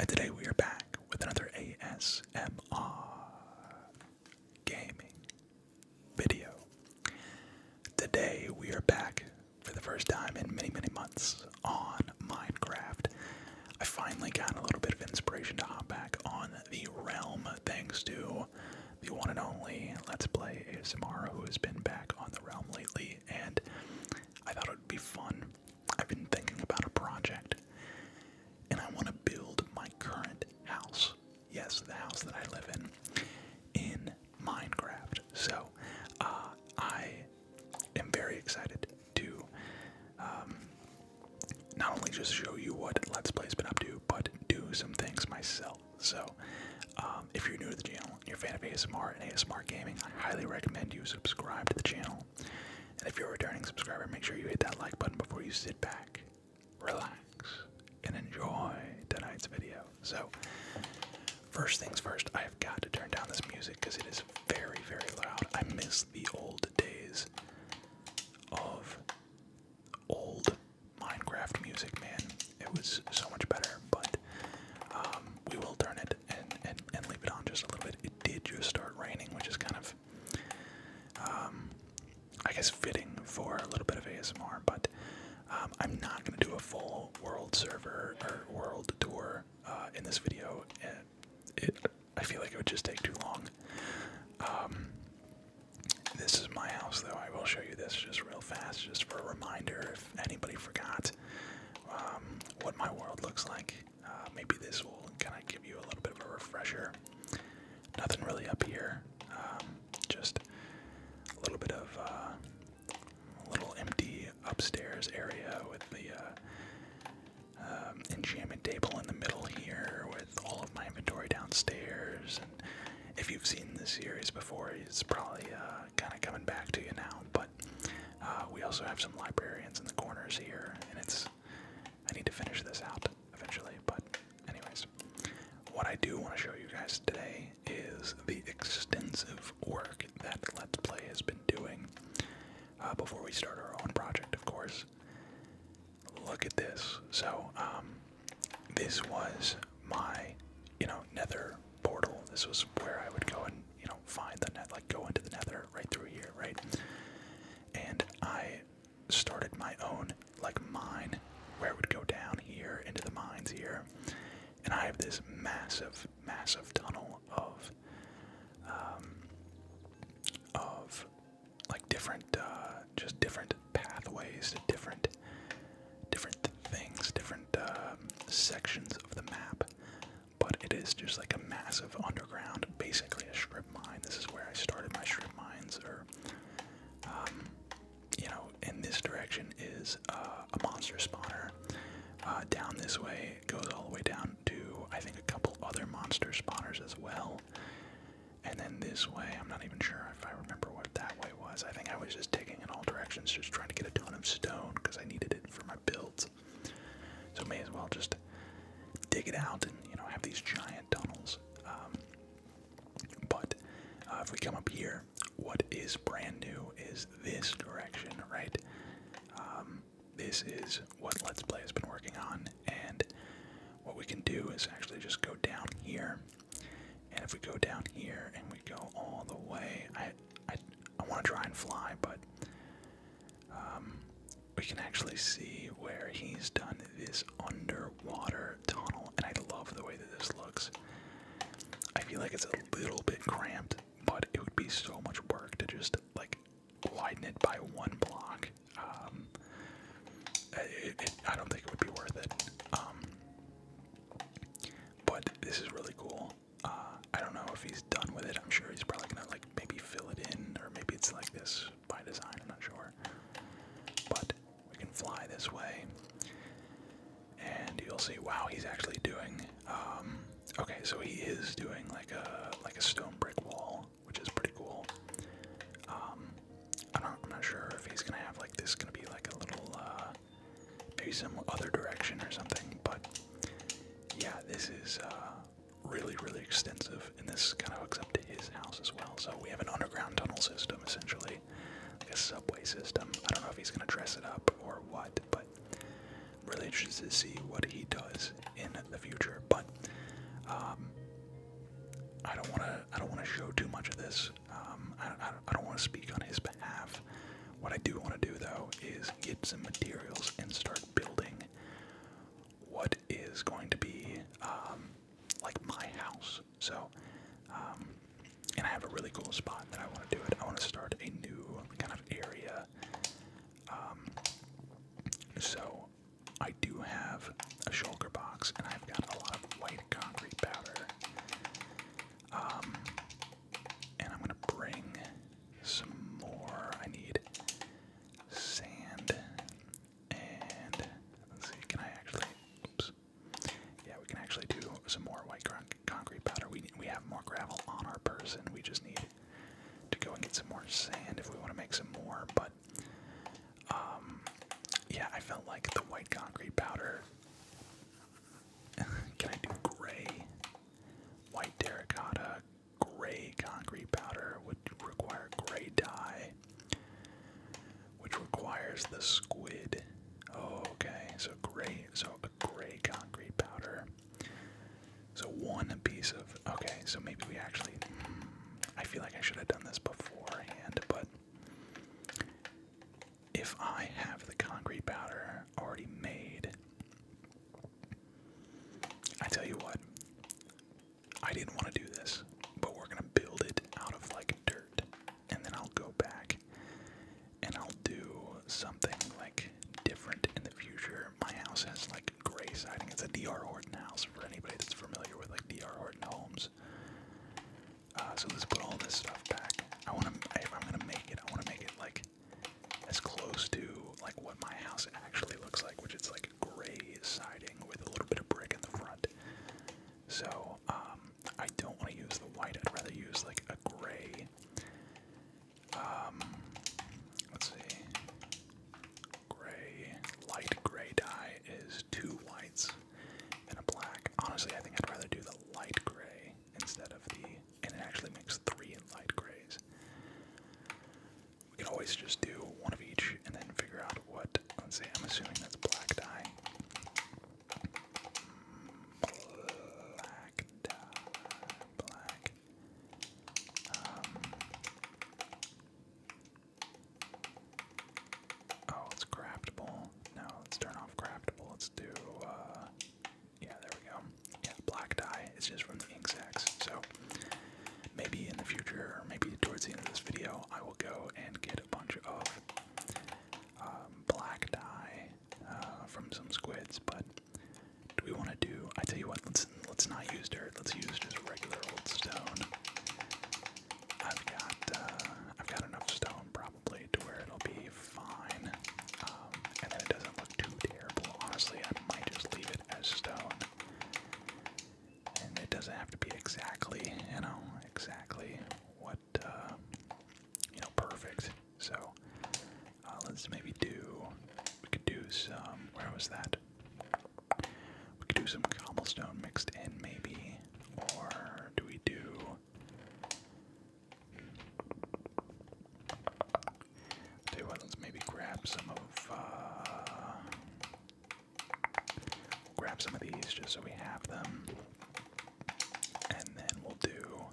And today we are back with another ASMR gaming video. Today we are back for the first time in many months on Minecraft. I finally got a little bit of inspiration to hop back on the realm thanks to the one and only Let's Play ASMR who has been back on the realm lately, and I thought it would be fun. I've been thinking about a project and I want to build my current house. Yes, the house that I live in Minecraft. So, I am very excited to not only just show you what Let's Play's been up to, but do some things myself. So, if you're new to the channel, you're a fan of ASMR and ASMR gaming, I highly recommend you subscribe to the channel. And if you're a returning subscriber, make sure you hit that like button before you sit back, relax, and enjoy tonight's video. So, first things first, I have got to turn down this music because it is very loud. I miss the old days of old Minecraft music, man. It was so much better, but we will turn it and leave it on just a little bit. It did just start raining, which is kind of, I guess, fitting for a little bit of ASMR, but I'm not going to do a full world server or world tour in this video. I feel like it would just take too long. This is my house, though. I will show you this just real fast, just for a reminder if anybody forgot what my world looks like. Maybe this will kind of give you a little bit of a refresher. Nothing really up here. Just a little bit of a little empty upstairs area with the enchantment table in the middle here with all of my inventory downstairs. And if you've seen this series before, it's probably kind of coming back to you now, but we also have some librarians in the corners here, and I need to finish this out eventually. But anyways, what I do want to show you guys today is the extensive work that Let's Play has been doing before we start our own project, of course. Look at this. So, this was my, Nether portal. This was where I would go and, find the net, like go into the Nether right through here, right? And I started my own, mine, where it would go down here into the mines here. And I have this massive tunnel of different pathways to different things, different sections of the map. But it is just like a massive underground, basically a strip mine. This is where I started my strip mines, or in this direction is a monster spawner. Down this way it goes all the way down to, I think, a couple other monster spawners as well. And then this way, I'm not even sure if I remember what that way was. I think I was just digging in all directions, just trying to get a ton of stone because I needed it for my builds. So may as well just dig it out and, have these giant tunnels. But if we come up here, what is brand new is this direction, right? This is what Let's Play has been working on, and what we can do is actually just go down here. And if we go down here and we go all the way, I want to try and fly, but we can actually see where he's done this underwater tunnel, and I love the way that this looks. I feel like it's a little bit cramped, but it would be so much work to just widen it by one block. I don't think it would be worth it. But this is really cool. I don't know if he's done with it. I'm sure he's probably gonna maybe fill it in, or maybe it's like this by design. I'm not sure. But we can fly this way, and you'll see. Wow, he's actually doing. Okay, so he is doing like a stone brick wall, which is pretty cool. I'm not sure if he's gonna have this. Gonna be like a little maybe some other direction or something. But yeah, this is really extensive, and this kind of hooks up to his house as well. So we have an underground tunnel system, essentially, like a subway system. I don't know if he's gonna dress it up or what, but really interested to see what he does in the future. But I don't wanna show too much of this. I don't want to speak on his behalf. What I do want to do though is get some materials and start building what is going to be like my house. So, and I have a really cool spot that I want to do it. I want to start a new kind of area. So I do have a shulker box, and I've got a lot of white concrete powder. And I'm gonna bring some more. I need sand, and let's see. Can I actually? Oops. Yeah, we can actually do some more white concrete powder. We have more gravel on our person. We just need to go and get some more sand if we want to make some more. But yeah, I felt like the white concrete powder. Can I do gray? White terracotta, gray concrete powder would require gray dye, which requires the squid. Oh, okay, so a gray concrete powder. So one piece of, okay, so maybe we actually, I feel like I should have done this beforehand, but if I have the concrete powder already made, I tell you what, I didn't want to do this, but we're gonna build it out of like dirt, and then I'll go back and I'll do something like different in the future. My house has like gray siding. It's a D.R. Horton house for anybody that's familiar with like D.R. Horton homes. So let's put all this stuff back. If I'm gonna make it, I want to make it like as close to like what my house actually looks like, which is like gray siding with a little bit of brick in the front. So I don't want to use the white. I'd rather use like a gray. Let's see. Gray, light gray dye is 2 whites and a black. Honestly, I think I'd rather do the light gray instead of and it actually makes 3 light grays. We can always just do one of each and then figure out what, let's see, I'm assuming that's black dye. Black dye, black. Oh, it's craftable. No, let's turn off craftable. Let's do, yeah, there we go. Yeah, black dye. It's just from the ink sacks. So maybe in the future, or maybe towards the end of this video, I will go and get a bunch of black dye from some squids. But do we want to do? I tell you what, let's not use dirt. Let's use just regular old stone. I've got enough stone probably to where it'll be fine, and then it doesn't look too terrible. Honestly, I might just leave it as stone, and it doesn't have to be exactly, exactly what, perfect. So let's maybe we could do some. Where was that? We could do some cobblestone mixed in, maybe, or do we do? Tell you what, let's maybe grab some of these just so we have them, and then we'll do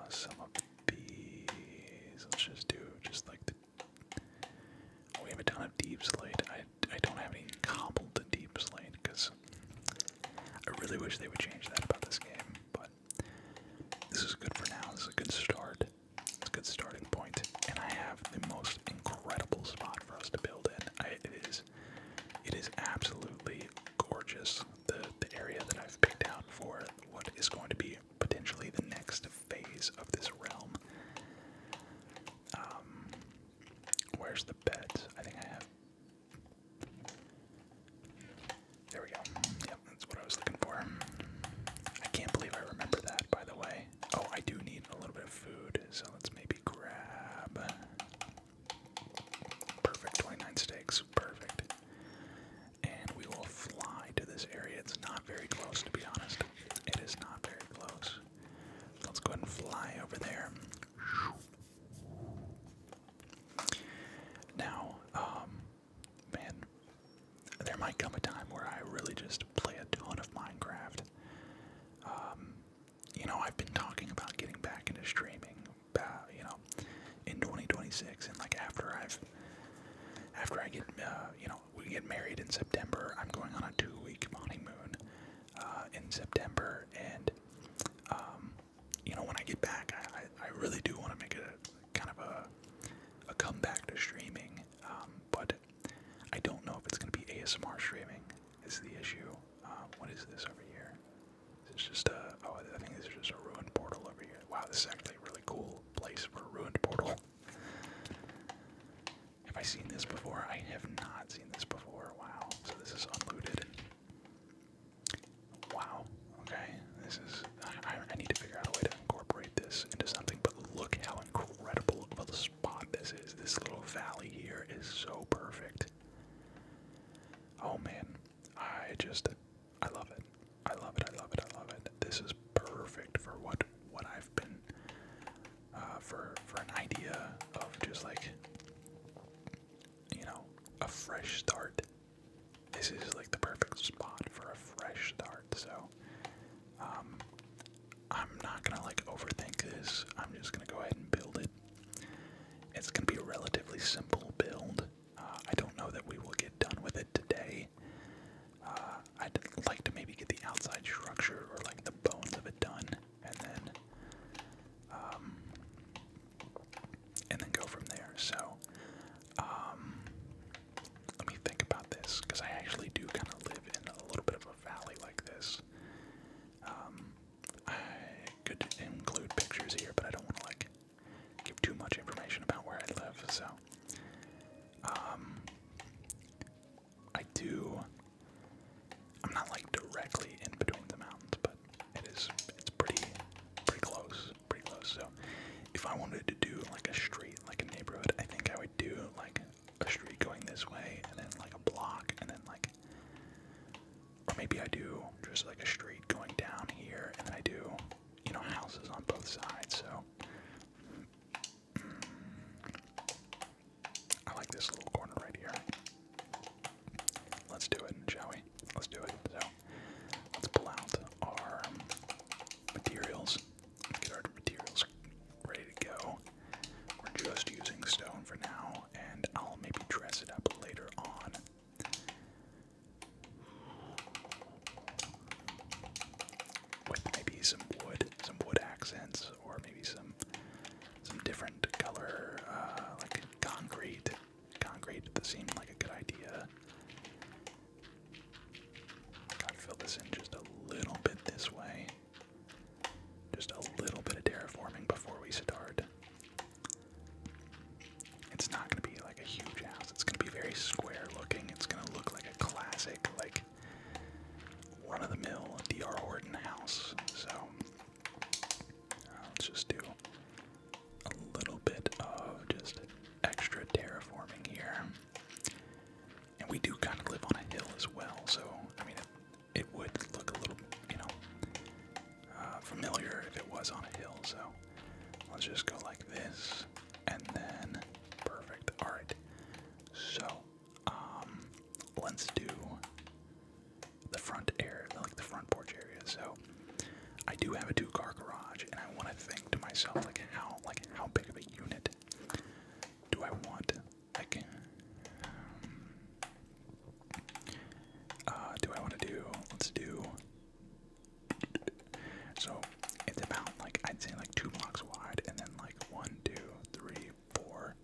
some of these. Let's just do like the. Oh, we have a ton of deep slate. I don't have any cobbled deep slate because I really wish they would change that about this game, but this is good for now. This is a good start. It's a good starting point, and I have the most incredible spot for us to build in. It is absolutely gorgeous. The area that I've picked out for what is going to be potentially the next phase of this realm. Where's the beds? I think I have. There we go. Yep, that's what I was looking for. gonna like overthink this. I'm just gonna go ahead and build it. It's gonna be a relatively simple build. I don't know that we will get done with it today. I'd like to maybe get the outside structure or like the bones of it done, and then go from there. So, let me think about this, because I actually do kind of live in a little bit of a valley like this. I could include pictures here, but I don't want to like give too much information about where I live. So, I'm not like directly in between the mountains, but it's pretty close, So, if I wanted to do like a street, like a neighborhood, I think I would do like a street going this way, and then like a block, and then like, or maybe I do just like a street going down here, and then I do, you know, houses on both sides. So, I like this little corner right here. Let's do it, shall we? Let's do it. So, let's pull out our materials. Let's get our materials ready to go. We're just using stone for now, and I'll maybe dress it up later on. With maybe some wood accents, or maybe some different color, like concrete. Concrete seemed like a good idea. Gotta fill this in just a little bit this way. Just a little bit of terraforming before we start. It's not gonna be like a huge house. It's gonna be very square looking. It's gonna look like a classic, like run-of-the-mill D.R. Horton house. So let's just do a little bit of just extra terraforming here. And we do kind of live on a hill as well, so I mean it would look a little, you know, familiar if it was on a hill. So let's just go like this, and then perfect. All right. So let's do the front area, like the front porch area. So I do have a 2-car garage, and I want to think to myself like how big of a unit do I want? Like, do I want to do? Let's do. So it's about like, I'd say like 2 blocks wide, and then like 1, 2, 3, 4.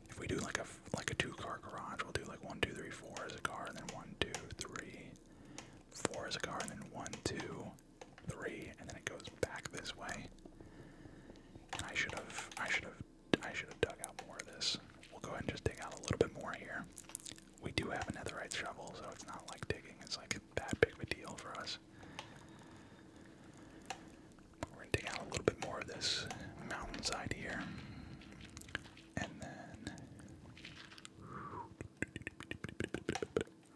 If we do like a 2-car garage, we'll do like 1, 2, 3, 4 as a car, and then 1, 2, 3, 4 as a car, and then 1, 2, 3, and then it goes back this way. And I should have dug out more of this. We'll go ahead and just dig out a little bit more here. We do have a netherite shovel, so it's not like digging is like that big of a deal for us. We're gonna dig out a little bit more of this mountainside here, and then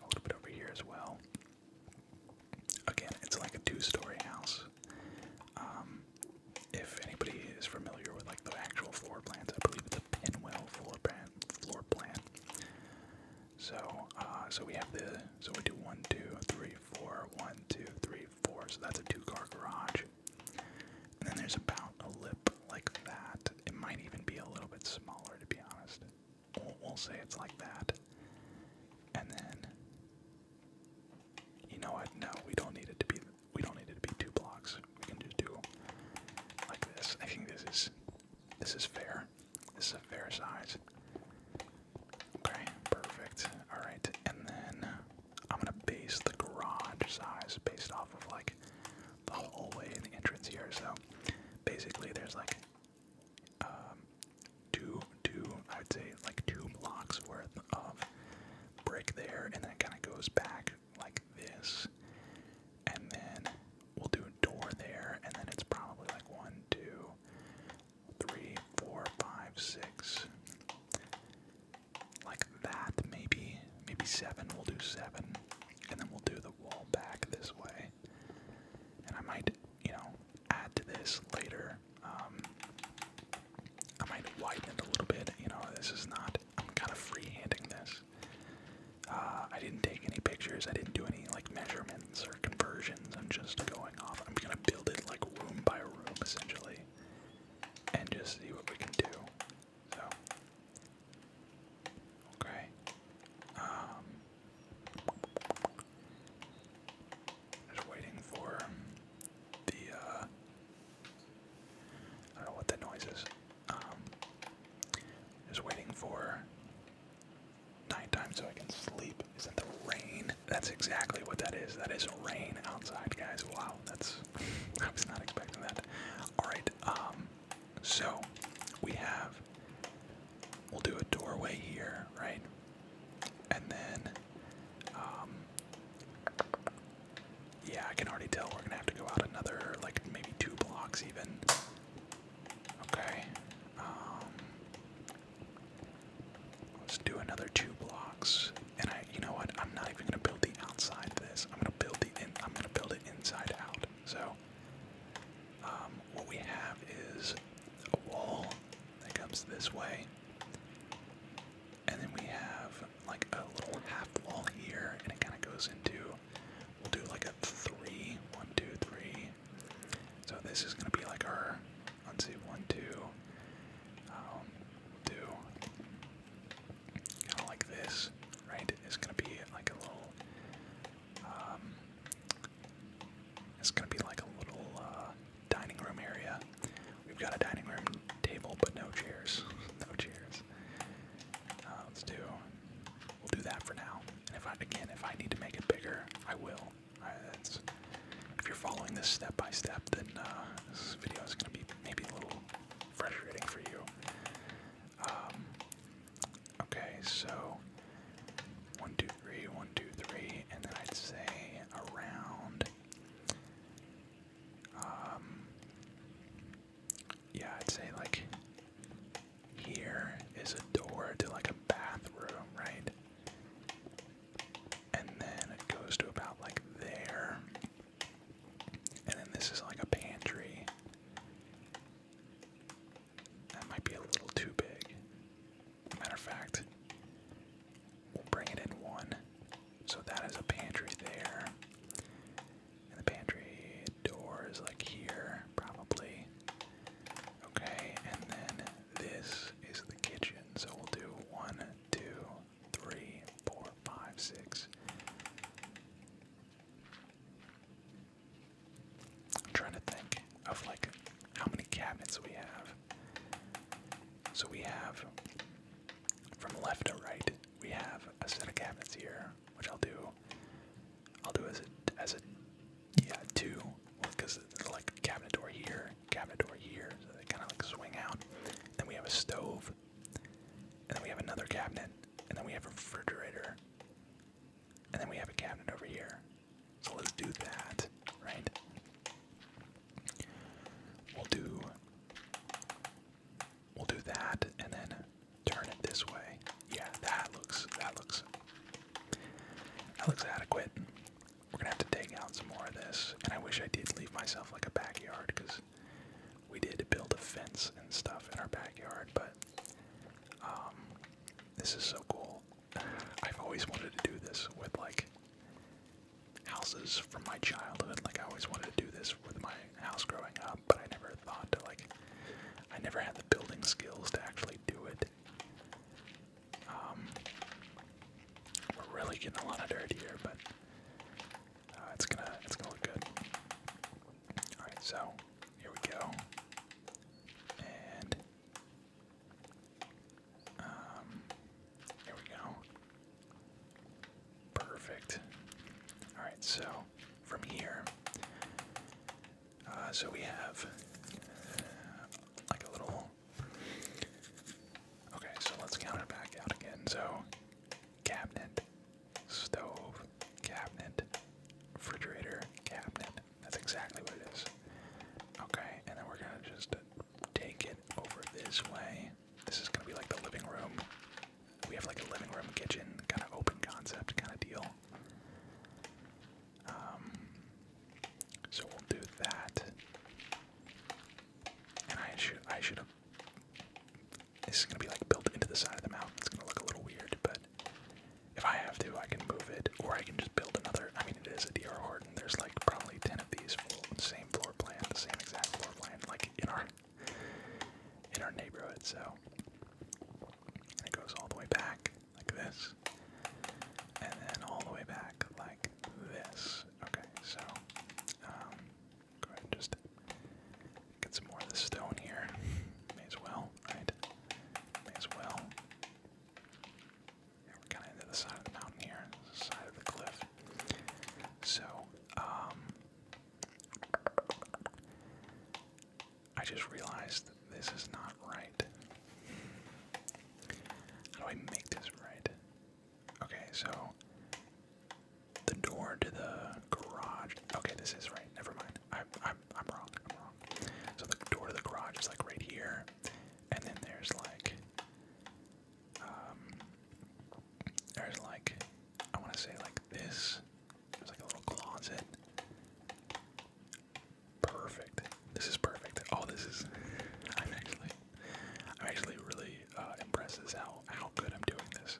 a little bit over here as well. Again, it's like a 2-story house. If anybody is familiar with like the actual floor plans, I believe it's a pinwheel floor plan. So we have so we do 1, 2, 3, 4, 1, 2, 3, 4. So that's a 2-car garage. And then there's about a lip like that. It might even be a little bit smaller, to be honest. We'll say it's like that. And then, you know what? No, we don't need it to be 2 blocks. We can just do like this. I think this is fair. This is a fair size. Okay, perfect. All right, and then I'm gonna base the garage size based off of like the hallway and the entrance here. So basically, there's like I would say like 2 blocks worth of brick there, and then it kind of goes back like this, and then we'll do a door there, and then it's probably like 1, 2, 3, 4, 5, 6, like that. Maybe 7. We'll do 7, and then we'll do the wall back this way. And I might, you know, add to this later. I might widen it a little bit. You know, this is not. I'm kind of freehanding this. I didn't take any pictures. I that's exactly what that is. That is rain outside, guys. Wow, that's I was not expecting that. Alright, so we have we'll do a doorway here, right? And then yeah, I can already tell we're gonna have to go out another like maybe 2 blocks even. Okay. Let's do another 2 blocks. And you know what? I'm not even gonna build the outside of this. I'm gonna build it inside out. So, what we have is a wall that comes this way, and then we have like a little half wall here, and it kind of goes into. We'll do like a 3, 1, 2, 3. So this is gonna be like our. Let's see, 1, 2. Do kind of like this, right? It's gonna be like a little. It's gonna be like a little dining room area. We've got a dining room table, but no chairs. No chairs. We'll do that for now. And if I need to make it bigger, I will. If you're following this step by step, then this video is gonna be maybe a little frustrating for you. Okay, so 1, 2, 3, 1, 2, 3, and then I'd say around. Yeah, I'd say like here is a door to like a bathroom, right? And then it goes to about like there. And then this is like a pantry. That might be a little too big. Matter of fact, we'll bring it in 1. So that is a pantry there. And the pantry door is like here, probably. Okay, and then this is the kitchen. So we'll do 1, 2, 3, 4, 5, 6. I'm trying to think of like how many cabinets we have. So we have from left to right, we have a set of cabinets here, which I'll do as a 2, because like cabinet door here, so they kind of like swing out. Then we have a stove, and then we have another cabinet, and then we have a refrigerator, and then we have a cabinet over here. So let's do that, right? We'll do that, and then turn it this way. Yeah, that looks adequate. We're gonna have to take out some more of this, and I wish I did leave myself like a backyard, because we did build a fence and stuff in our backyard, but this is so cool. I've always wanted to do this with like houses from my childhood. Like I always wanted to do this with my house growing up, but I never thought to like, I never had the building skills to actually do it. We're really getting a lot of dirt here, but it's gonna look good. All right, so here we go, and here we go. Perfect. All right, so from here, so we have like a little. Okay, so let's count it back out again. So cabinet, stove, cabinet, refrigerator, cabinet. That's exactly what it is. Okay, and then we're gonna just take it over this way. This is gonna be like the living room. We have like a living room, kitchen, kind of open concept kind of deal. So we'll do that. And I should have. This is gonna be like built into the side of the mountain. It's gonna look a little weird, but if I have to, I can move it, or I can just build another. I mean, it is a DR Horton. There's like probably 10 of these full, same floor plan, the same exact floor plan, like in our neighborhood. So and it goes all the way back like this, and then all the way back like this. Okay, so go ahead and just get some more of the stone here. May as well, right? May as well. Yeah, we're kind of into the side of the mountain here, side of the cliff. just realized this is not right. How do I make this right? Okay, so the door to the garage. Okay, this is right. Never mind. I'm wrong. I'm wrong. So the door to the garage is like right here, and then there's like I want to say like this. There's like a little closet. Perfect. This is perfect. Oh, this is. I'm actually really impressed as how good I'm doing this.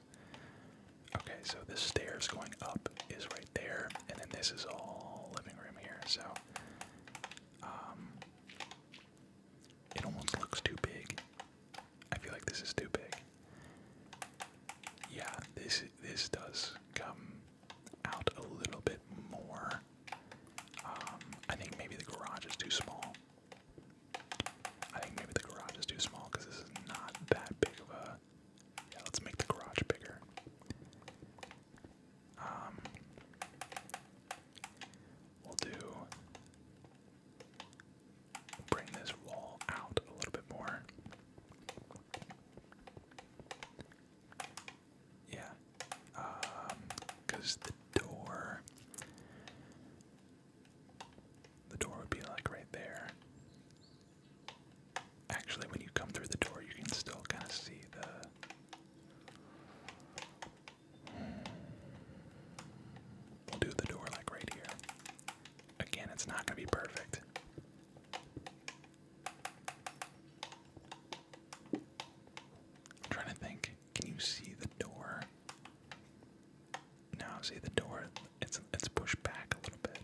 Okay, so the stairs going up is right there, and then this is all living room here. So, it almost looks too big. I feel like this is too big. Yeah, this does come out a little bit more. I think maybe the garage is too small. I think maybe the garage is too small because this is not that big of a. Yeah, let's make the garage bigger. We'll bring this wall out a little bit more. Yeah, because the door would be like right there. Actually, when you come through the door, you can still kind of see the. We'll do the door like right here. Again, it's not going to be perfect. I'm trying to think. Can you see the door? No, see the door. It's pushed back a little bit.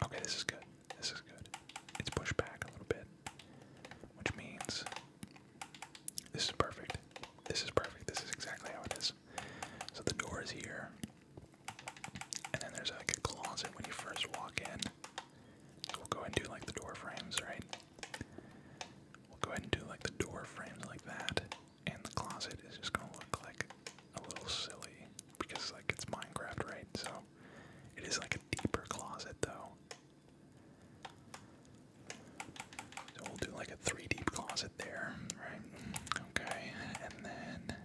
Okay, this is good. This is good. It's pushed back a little bit, which means this is perfect. This is perfect. This is exactly how it is. So the door is here, and then there's like a closet when you first walk in. So we'll go ahead and do like the door frames, right? We'll go ahead and do like the door frames like that, and the closet is just gonna look like a little silly because like it's Minecraft, right? So it is like a deeper closet though. So we'll do like a 3 deep closet there, right? Okay, and then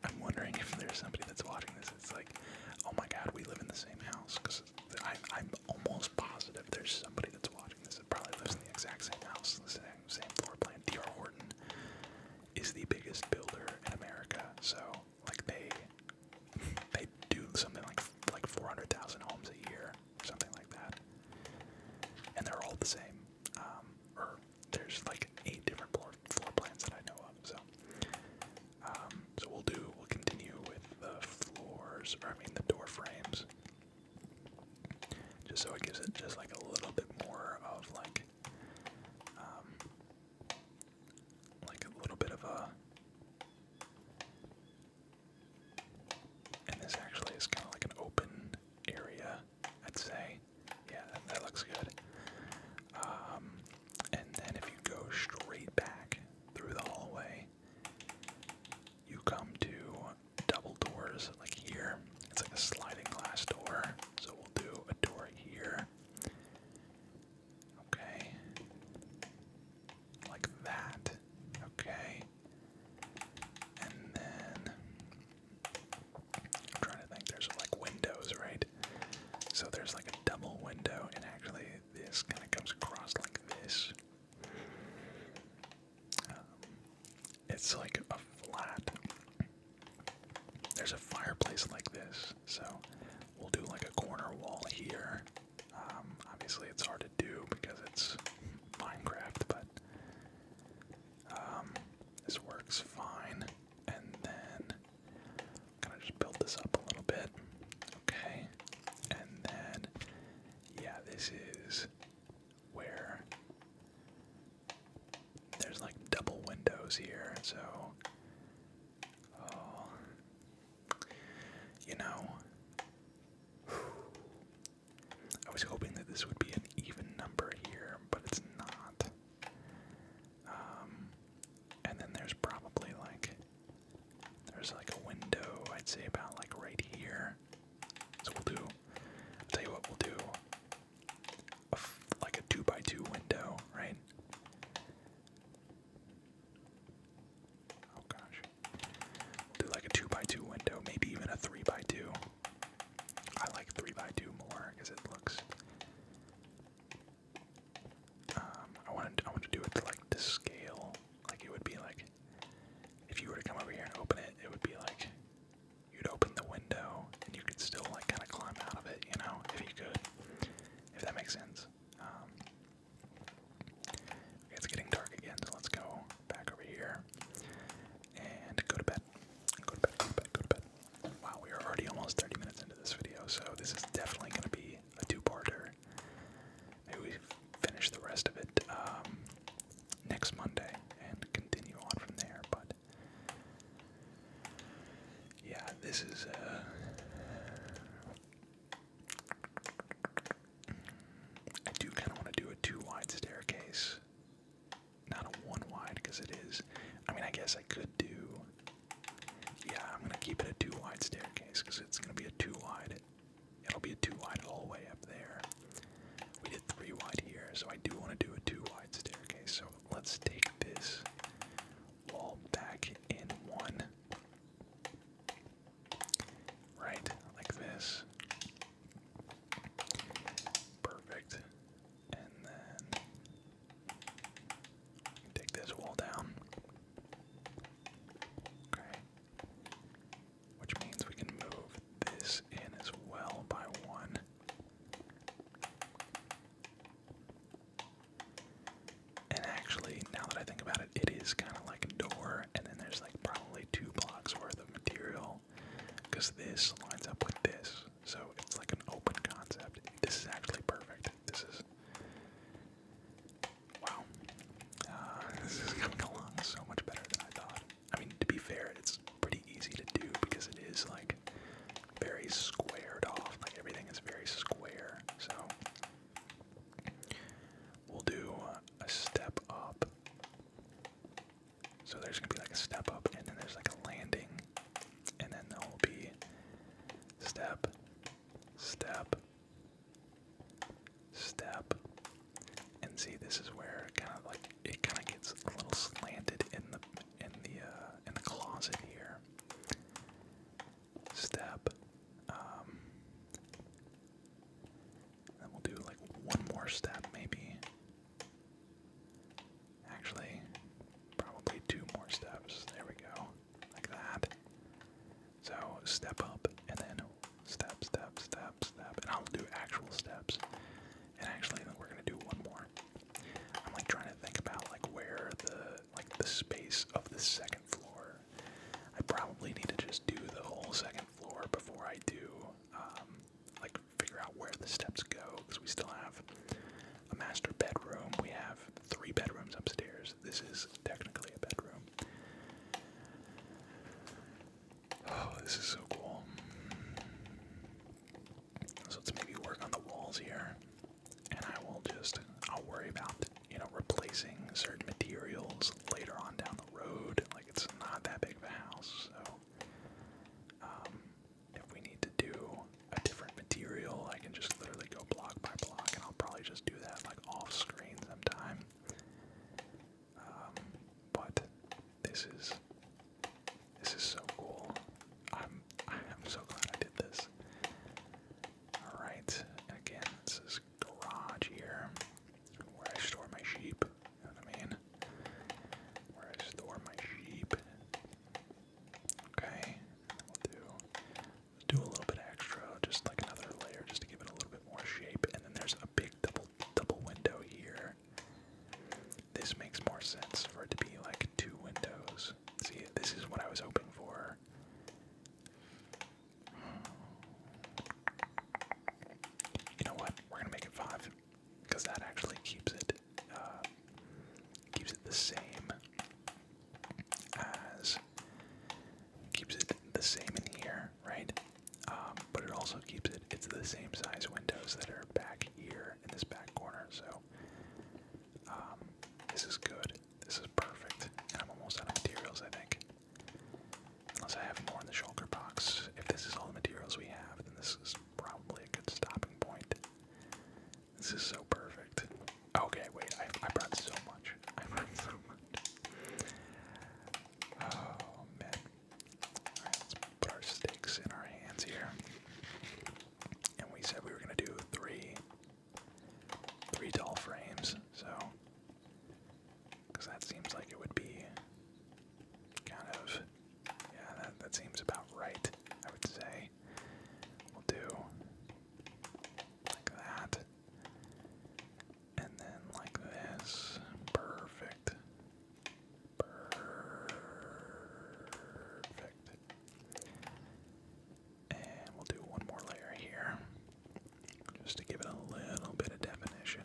I'm wondering if there's somebody that's watching this. It's like, oh my god, we live in the same house. Because I'm almost positive there's somebody that's watching this that probably lives in the exact same house, the same floor plan. D.R. Horton is the biggest builder in America. So, like, they do something like 400,000 homes a year, or something like that. And they're all the same. Or there's like 8 different floor plans that I know of. So, so we'll continue with the floors, or I mean the door frames, just so it gives it just like a little bit more of like a little bit of a. And this actually is kind of like an open area, I'd say. Yeah, that looks good. And then if you go straight back through the hallway, you come to double doors like here. It's like a sliding glass door. So we'll do a door here. Okay. Like that. Okay. And then I'm trying to think, there's like windows, right? So there's like a double window, and actually this kind of comes across like this. It's like a flat. There's a fireplace like this, so we'll do like a corner wall here. Obviously it's hard to do because it's Minecraft, but this works fine. And then kind of just build this up a little bit. Okay, and then yeah, this is where there's like double windows here, so you know, I was hoping that this would be an even number here, but it's not. And then there's probably like, there's like a window, I'd say about like right here. So we'll do, I'll tell you what we'll do. this lines up with this. So it's like an open concept. This is actually perfect. This is, wow. This is coming along so much better than I thought. I mean, to be fair, it's pretty easy to do because it is like very squared off. Like everything is very square. So we'll do a step up. So there's gonna be like a step up, and then there's like a landing, and then there will be step, step, step, and see, this is where it kind of gets a little slanted in the closet here. Step, then we'll do like one more step maybe. Actually, probably two more steps. There we go, like that. So step up, and then step, step, step, step, and I'll do actual steps. And actually, then we're gonna do one more. I'm like trying to think about like where the space of the second floor. I probably need to just do the whole second floor before I do like figure out where the steps go, because we still have a master bedroom. We have 3 bedrooms upstairs. This is technically a bedroom. Oh, this is so cool. So let's maybe work on the walls here, and I'll worry about, replacing certain materials later on down the road. Like, it's not that big of a house, so if we need to do a different material, I can just literally go block by block, and I'll probably just do that like off screen sometime. But this is so cool. I'm so glad I did this. All right, and again, this is garage here, where I store my sheep. You know what I mean? Where I store my sheep. Okay, let's do a little bit extra, just like another layer, just to give it a little bit more shape. And then there's a big double window here. This makes more sense for it to be like 2 windows. See, this is what I was hoping for. You know what? We're gonna make it 5, because that actually keeps it the same in here, right? But it also keeps it's the same size windows that are back here in this back corner. So this is good. This is perfect. And I'm almost out of materials, I think. Unless I have more in the shulker box. If this is all the materials we have, then this is probably a good stopping point. This is so perfect. Okay, wait, I brought so much. Oh, man. Alright, let's put our stakes in our hands here. And we said we were going to do three tall frames, so, because that seems like it would be kind of, yeah, that seems about right, I would say. We'll do like that, and then like this. Perfect. And we'll do one more layer here, just to give it a little bit of definition.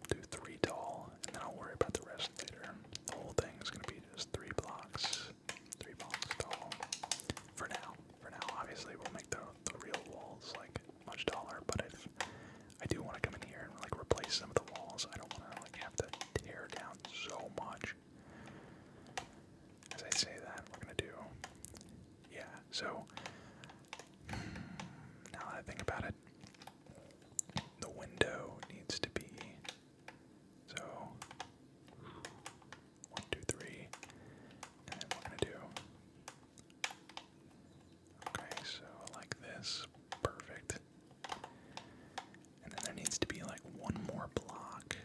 Do 3 tall, and then I'll worry about the rest later. The whole thing is going to be just 3 blocks tall. For now, obviously we'll make the real walls like much taller. But if I do want to come in here and like replace some of the walls, I don't want to like have to tear down so much. As I say that, we're gonna do, yeah. So now that I think about it, the window needs to be, so 1, 2, 3, and then we're gonna do, okay, so like this, perfect. And then there needs to be like one more block.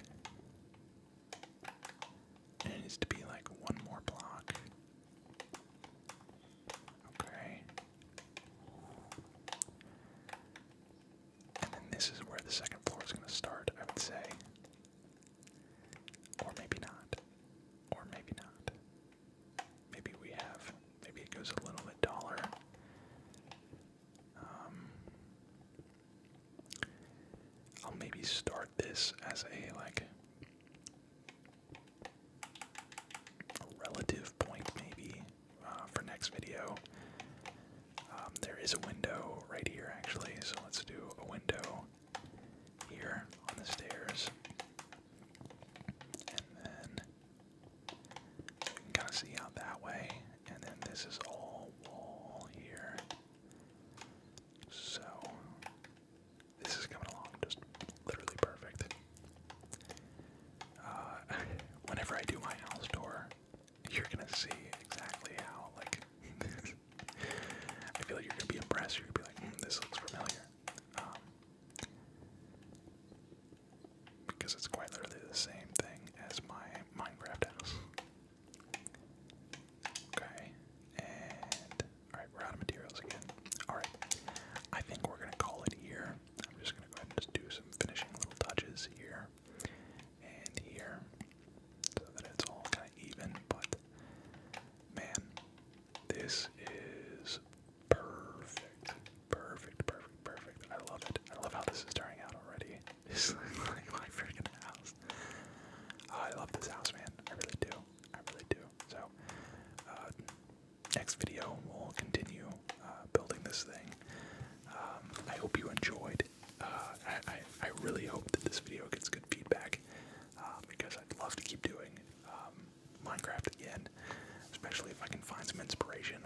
And it needs to be like one more block. Okay. And then this is where the second floor is going to start, I would say. Or maybe not. Or maybe not. Maybe it goes a little bit taller. I'll maybe start this as a like a relative point maybe for next video. There is a window right here actually, so let's do a window here on the stairs, and then you can kind of see out that way, and then this is all wall here. So this is coming along just literally perfect. Whenever I do my house tour, you're gonna see exactly how, like, I feel like you're gonna be impressed. You're gonna be like, this looks familiar. Because it's quite literally the same thing as my Minecraft house. Okay, and alright, we're out of materials again. Alright, I think we're gonna call it here. I'm just gonna go ahead and just do some finishing little touches here and here so that it's all kind of even, but man, this is perfect. Perfect, perfect, perfect. I love it. I love how this is turning out already. This is like my freaking house. I love this house, man. I really do. I really do. So, next video, we'll continue building this thing. I hope you enjoyed. I really hope that this video gets good feedback because I'd love to keep doing Minecraft again, especially if I can find some inspiration.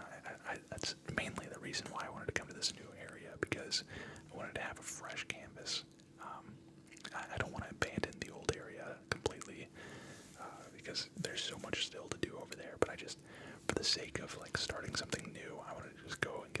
That's mainly the reason why I wanted to come to this new area, because I wanted to have a fresh canvas. I don't want to abandon the old area completely because there's so much still to do over there, but I just, for the sake of like starting something new, I wanted to just go and